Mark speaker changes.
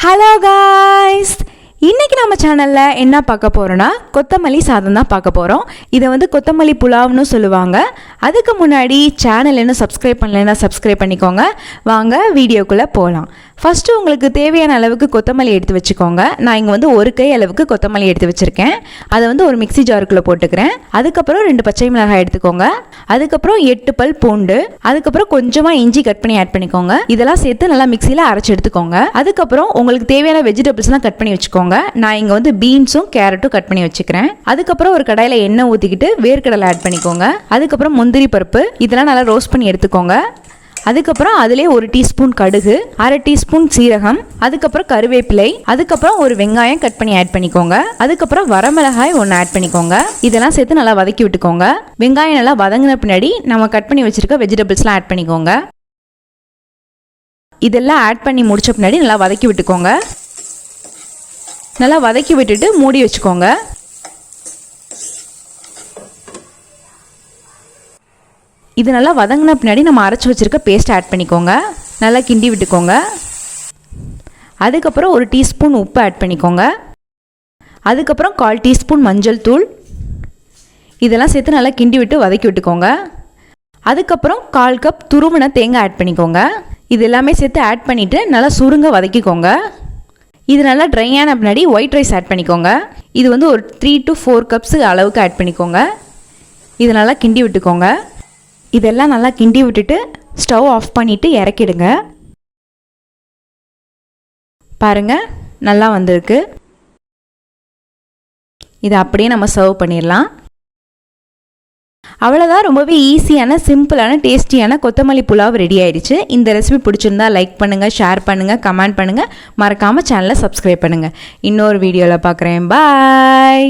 Speaker 1: Hello guys, இன்றைக்கி நம்ம சேனலில் என்ன பார்க்க போகிறோன்னா கொத்தமல்லி சாதம் தான் பார்க்க போகிறோம். இதை வந்து கொத்தமல்லி புலாவ்னு சொல்லுவாங்க. அதுக்கு முன்னாடி சேனல் இன்னும் சப்ஸ்கிரைப் பண்ணலைன்னா சப்ஸ்கிரைப் பண்ணிக்கோங்க. வாங்க வீடியோக்குள்ளே போகலாம். ஃபஸ்ட்டு உங்களுக்கு தேவையான அளவுக்கு கொத்தமல்லி எடுத்து வச்சுக்கோங்க. நான் இங்கே வந்து ஒரு கை அளவுக்கு கொத்தமல்லி எடுத்து வச்சுருக்கேன். அதை வந்து ஒரு மிக்சி ஜாருக்குள்ளே போட்டுக்கிறேன். அதுக்கப்புறம் 2 பச்சை மிளகாய் எடுத்துக்கோங்க. அதுக்கப்புறம் 8 பல் பூண்டு, அதுக்கப்புறம் கொஞ்சமாக இஞ்சி கட் பண்ணி ஆட் பண்ணிக்கோங்க. இதெல்லாம் சேர்த்து நல்லா மிக்சியில் அரைச்சி எடுத்துக்கோங்க. அதுக்கப்புறம் உங்களுக்கு தேவையான வெஜிடபிள்ஸ்லாம் கட் பண்ணி வச்சுக்கோங்க. நான் இங்கே வந்து பீன்ஸும் கேரட்டும் கட் பண்ணி வச்சுக்கிறேன். அதுக்கப்புறம் ஒரு கடாயில் எண்ணெய் ஊற்றிக்கிட்டு வேர்க்கடலை ஆட் பண்ணிக்கோங்க. அதுக்கப்புறம் முந்திரி பருப்பு இதெல்லாம் நல்லா ரோஸ்ட் பண்ணி எடுத்துக்கோங்க. அதுக்கப்புறம் அதிலே 1 டீஸ்பூன் கடுகு, 1/2 டீஸ்பூன் சீரகம், அதுக்கப்புறம் கருவேப்பிலை, அதுக்கப்புறம் ஒரு வெங்காயம் கட் பண்ணி ஆட் பண்ணிக்கோங்க. அதுக்கப்புறம் வரமிளகாய் 1 ஆட் பண்ணிக்கோங்க. இதெல்லாம் சேர்த்து நல்லா வதக்கி விட்டுக்கோங்க. வெங்காயம் நல்லா வதங்கின பின்னாடி நம்ம கட் பண்ணி வச்சிருக்க வெஜிடபிள்ஸ்லாம் ஆட் பண்ணிக்கோங்க. இதெல்லாம் ஆட் பண்ணி முடிச்ச பின்னாடி நல்லா வதக்கி விட்டுக்கோங்க. நல்லா வதக்கி விட்டுட்டு மூடி வச்சுக்கோங்க. இது நல்லா வதங்கின பின்னாடி நம்ம அரைச்சி வச்சுருக்க பேஸ்ட் ஆட் பண்ணிக்கோங்க. நல்லா கிண்டி விட்டுக்கோங்க. அதுக்கப்புறம் 1 டீஸ்பூன் உப்பு ஆட் பண்ணிக்கோங்க. அதுக்கப்புறம் 1/4 டீஸ்பூன் மஞ்சள் தூள், இதெல்லாம் சேர்த்து நல்லா கிண்டி விட்டு வதக்கி விட்டுக்கோங்க. அதுக்கப்புறம் 1/4 கப் துருவின தேங்காய் ஆட் பண்ணிக்கோங்க. இது எல்லாமே சேர்த்து ஆட் பண்ணிவிட்டு நல்லா சுருங்க வதக்கிக்கோங்க. இது நல்லா ட்ரை ஆன பின்னாடி ஒயிட் ரைஸ் ஆட் பண்ணிக்கோங்க. இது வந்து ஒரு 3 to 4 கப்ஸ் அளவுக்கு ஆட் பண்ணிக்கோங்க. இது நல்லா கிண்டி விட்டுக்கோங்க. இதெல்லாம் நல்லா கிண்டி விட்டுட்டு ஸ்டவ் ஆஃப் பண்ணிவிட்டு இறக்கிடுங்க. பாருங்கள், நல்லா வந்திருக்கு. இதை அப்படியே நம்ம சர்வ் பண்ணிடலாம். அவ்வளோதான், ரொம்பவே ஈஸியான சிம்பிளான டேஸ்டியான கொத்தமல்லி புலாவ் ரெடி ஆயிடுச்சு. இந்த ரெசிபி பிடிச்சிருந்தா லைக் பண்ணுங்கள், ஷேர் பண்ணுங்கள், கமெண்ட் பண்ணுங்கள். மறக்காமல் சேனலை சப்ஸ்கிரைப் பண்ணுங்கள். இன்னொரு வீடியோவில் பார்க்குறேன். பாய்.